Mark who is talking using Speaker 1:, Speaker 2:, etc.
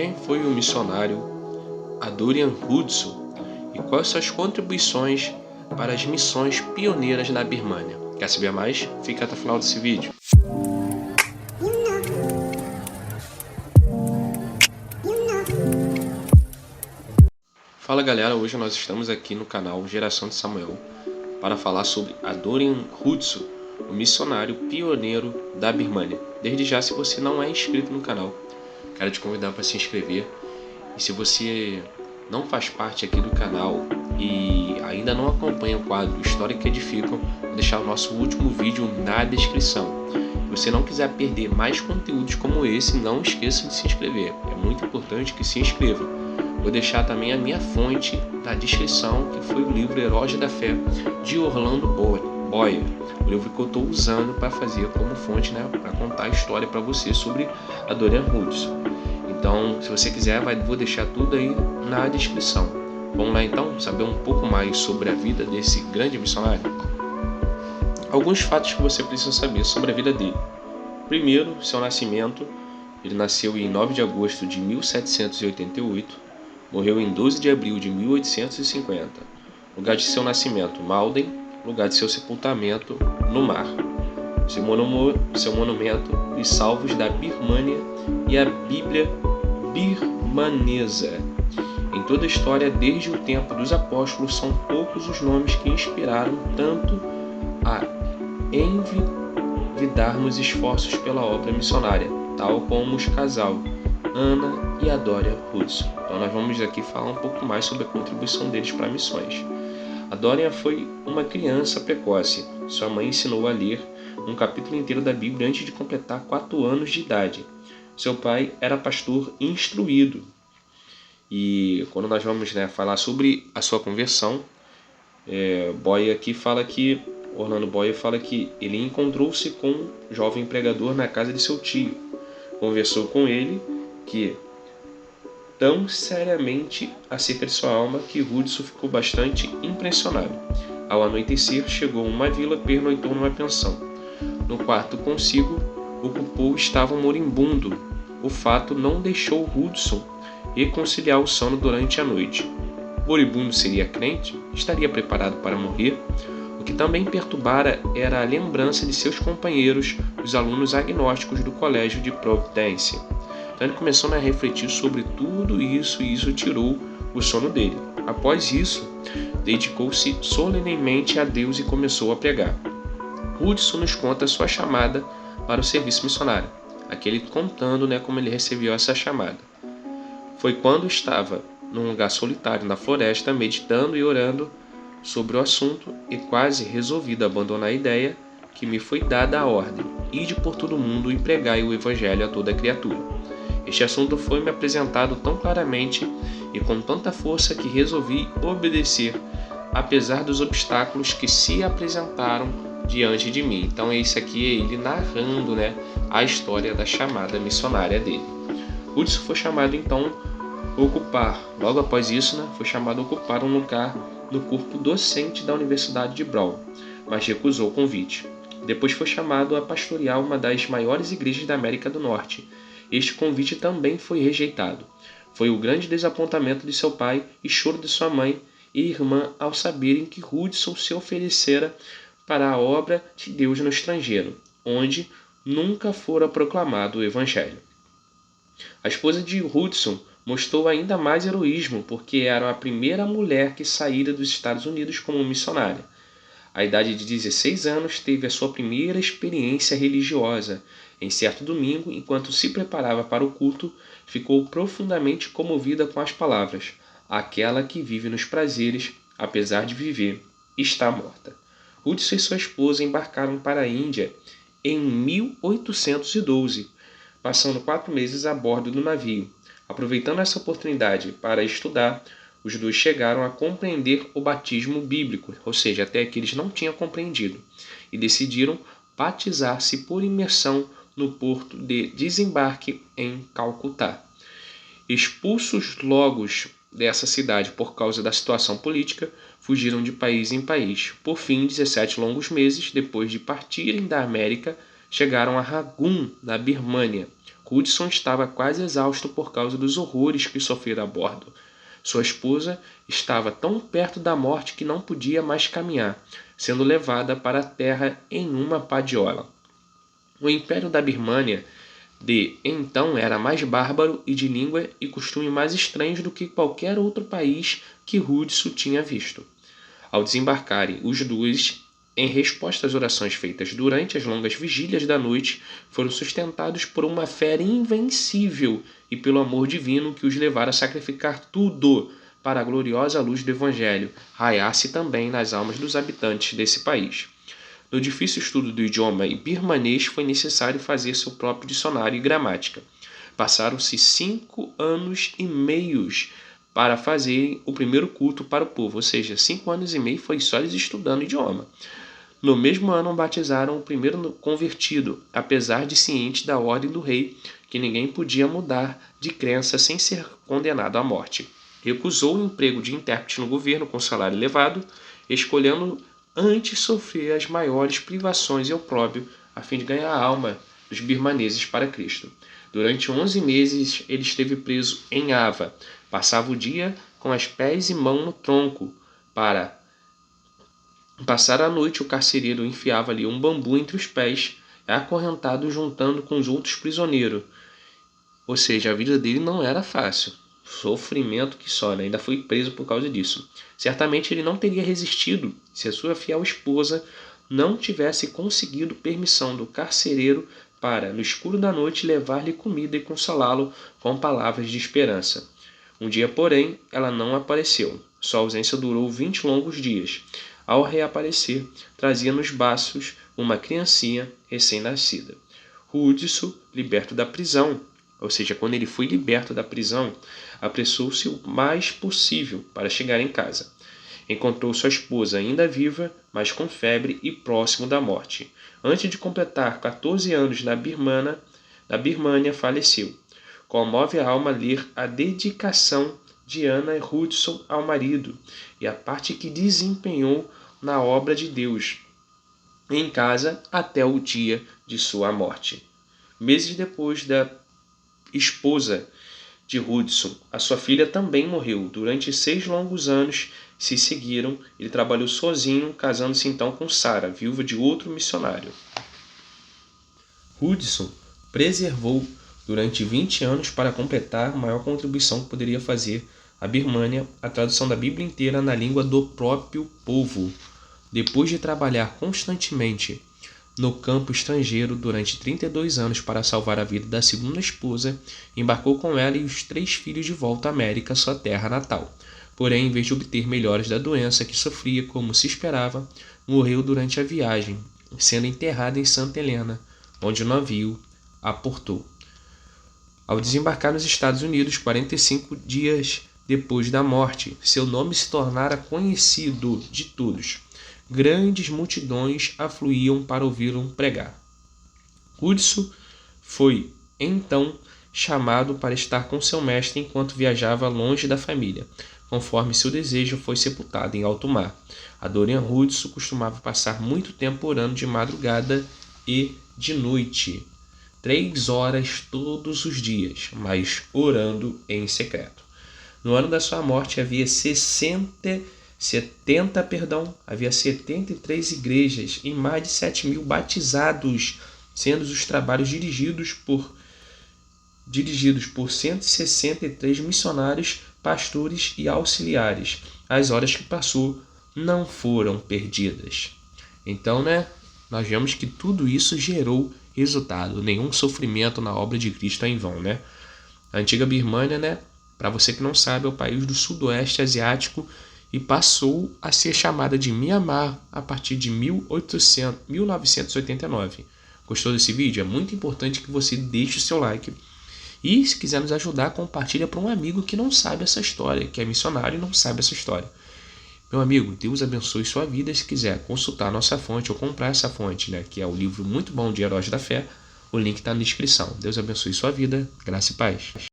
Speaker 1: Quem foi o missionário Adoniram Hudson e quais suas contribuições para as missões pioneiras na Birmânia? Quer saber mais? Fica até o final desse vídeo. Fala galera, hoje nós estamos aqui no canal Geração de Samuel para falar sobre Adoniram Hudson, o missionário pioneiro da Birmânia. Desde já, se você não é inscrito no canal, quero te convidar para se inscrever. E se você não faz parte aqui do canal e ainda não acompanha o quadro História que Edificam, vou deixar o nosso último vídeo na descrição. Se você não quiser perder mais conteúdos como esse, não esqueça de se inscrever. É muito importante que se inscreva. Vou deixar também a minha fonte na descrição, que foi o livro Heróis da Fé, de Orlando Boyer. O livro que eu estou usando para fazer como fonte, para contar a história para você sobre Adoniram Hudson. Então, se você quiser, vou deixar tudo aí na descrição. Vamos lá então, saber um pouco mais sobre a vida desse grande missionário? Alguns fatos que você precisa saber sobre a vida dele. Primeiro, seu nascimento. Ele nasceu em 9 de agosto de 1788. Morreu em 12 de abril de 1850. Lugar de seu nascimento, Malden. Lugar de seu sepultamento, no mar. Seu monumento, Os Salvos da Birmânia e a Bíblia birmanesa. Em toda a história, desde o tempo dos apóstolos, são poucos os nomes que inspiraram tanto a envidarmos esforços pela obra missionária, tal como os casal Anna e Adoniram Hudson. Então nós vamos aqui falar um pouco mais sobre a contribuição deles para missões. Adoniram foi uma criança precoce. Sua mãe ensinou a ler um capítulo inteiro da Bíblia antes de completar 4 anos de idade. Seu pai era pastor instruído. E quando nós vamos falar sobre a sua conversão, Orlando Boyer fala que ele encontrou-se com um jovem pregador na casa de seu tio. Conversou com ele tão seriamente acerca de sua alma que Hudson ficou bastante impressionado. Ao anoitecer, chegou a uma vila e pernoitou numa pensão. No quarto consigo, ocupou estava moribundo. O fato não deixou Hudson reconciliar o sono durante a noite. Moribundo seria crente? Estaria preparado para morrer? O que também perturbara era a lembrança de seus companheiros, os alunos agnósticos do colégio de Providência. Então ele começou a refletir sobre tudo isso e isso tirou o sono dele. Após isso, dedicou-se solenemente a Deus e começou a pregar. Hudson nos conta sua chamada para o serviço missionário, aquele contando como ele recebeu essa chamada. Foi quando estava num lugar solitário na floresta, meditando e orando sobre o assunto e quase resolvido a abandonar a ideia, que me foi dada a ordem: ide por todo o mundo e pregai o evangelho a toda criatura. Este assunto foi me apresentado tão claramente e com tanta força que resolvi obedecer, apesar dos obstáculos que se apresentaram diante de mim. Então esse aqui é ele narrando a história da chamada missionária dele. Hudson foi chamado então a ocupar, logo após isso, foi chamado a ocupar um lugar no corpo docente da Universidade de Brown, mas recusou o convite. Depois foi chamado a pastorear uma das maiores igrejas da América do Norte. Este convite também foi rejeitado. Foi o grande desapontamento de seu pai e choro de sua mãe e irmã ao saberem que Hudson se oferecera para a obra de Deus no estrangeiro, onde nunca fora proclamado o evangelho. A esposa de Hudson mostrou ainda mais heroísmo, porque era a primeira mulher que saíra dos Estados Unidos como missionária. À idade de 16 anos, teve a sua primeira experiência religiosa. Em certo domingo, enquanto se preparava para o culto, ficou profundamente comovida com as palavras: aquela que vive nos prazeres, apesar de viver, está morta. Hudson e sua esposa embarcaram para a Índia em 1812, passando 4 meses a bordo do navio. Aproveitando essa oportunidade para estudar, os dois chegaram a compreender o batismo bíblico, ou seja, até que eles não tinham compreendido, e decidiram batizar-se por imersão no porto de desembarque em Calcutá. Expulsos logo dessa cidade por causa da situação política, fugiram de país em país. Por fim, 17 longos meses depois de partirem da América, chegaram a Rangoon, na Birmânia, Hudson estava quase exausto por causa dos horrores que sofrera a bordo. Sua esposa estava tão perto da morte que não podia mais caminhar, sendo levada para a terra em uma padiola. O Império da Birmânia de então era mais bárbaro e de língua e costume mais estranhos do que qualquer outro país que Hudson tinha visto. Ao desembarcarem, os dois, em resposta às orações feitas durante as longas vigílias da noite, foram sustentados por uma fé invencível e pelo amor divino que os levara a sacrificar tudo para a gloriosa luz do Evangelho raiasse também nas almas dos habitantes desse país. No difícil estudo do idioma birmanês foi necessário fazer seu próprio dicionário e gramática. Passaram-se 5 anos e meios para fazerem o primeiro culto para o povo, ou seja, 5 anos e meio foi só eles estudando o idioma. No mesmo ano batizaram o primeiro convertido, apesar de ciente da ordem do rei, que ninguém podia mudar de crença sem ser condenado à morte. Recusou o emprego de intérprete no governo com salário elevado, escolhendo antes sofrer as maiores privações e opróbrio a fim de ganhar a alma dos birmaneses para Cristo. Durante 11 meses ele esteve preso em Ava. Passava o dia com os pés e mãos no tronco. Para passar a noite, o carcereiro enfiava-lhe um bambu entre os pés, acorrentado juntando com os outros prisioneiros. Ou seja, a vida dele não era fácil. Sofrimento que só, né? Ainda foi preso por causa disso. Certamente ele não teria resistido se a sua fiel esposa não tivesse conseguido permissão do carcereiro para, no escuro da noite, levar-lhe comida e consolá-lo com palavras de esperança. Um dia, porém, ela não apareceu. Sua ausência durou 20 longos dias. Ao reaparecer, trazia nos braços uma criancinha recém-nascida. Hudson, liberto da prisão, ou seja, quando ele foi liberto da prisão, apressou-se o mais possível para chegar em casa. Encontrou sua esposa ainda viva, mas com febre e próximo da morte. Antes de completar 14 anos na Birmânia, faleceu. Comove a alma ler a dedicação de Anna Hudson ao marido e a parte que desempenhou na obra de Deus em casa até o dia de sua morte. Meses depois da esposa de Hudson, a sua filha também morreu. Durante 6 longos anos se seguiram, ele trabalhou sozinho, casando-se então com Sarah, viúva de outro missionário. Hudson preservou durante 20 anos para completar a maior contribuição que poderia fazer à Birmânia, a tradução da Bíblia inteira na língua do próprio povo. Depois de trabalhar constantemente no campo estrangeiro durante 32 anos para salvar a vida da segunda esposa, embarcou com ela e os 3 filhos de volta à América, sua terra natal. Porém, em vez de obter melhores da doença que sofria como se esperava, morreu durante a viagem, sendo enterrada em Santa Helena, onde o navio aportou. Ao desembarcar nos Estados Unidos, 45 dias depois da morte, seu nome se tornara conhecido de todos. Grandes multidões afluíam para ouvi-lo pregar. Hudson foi, então, chamado para estar com seu mestre enquanto viajava longe da família. Conforme seu desejo, foi sepultado em alto mar. A Dorian Hudson costumava passar muito tempo orando de madrugada e de noite. 3 horas todos os dias, mas orando em secreto. No ano da sua morte havia 73 igrejas e mais de 7.000 batizados, sendo os trabalhos dirigidos por 163 missionários, pastores e auxiliares. As horas que passou não foram perdidas. Então, nós vemos que tudo isso gerou resultado. Nenhum sofrimento na obra de Cristo é em vão, A antiga Birmânia, para você que não sabe, é o país do sudoeste asiático e passou a ser chamada de Mianmar a partir de 1989. Gostou desse vídeo? É muito importante que você deixe o seu like. E se quiser nos ajudar, compartilha para um amigo que não sabe essa história, que é missionário e não sabe essa história. Meu amigo, Deus abençoe sua vida. Se quiser consultar a nossa fonte ou comprar essa fonte, que é o livro muito bom de Heróis da Fé, o link está na descrição. Deus abençoe sua vida. Graça e paz.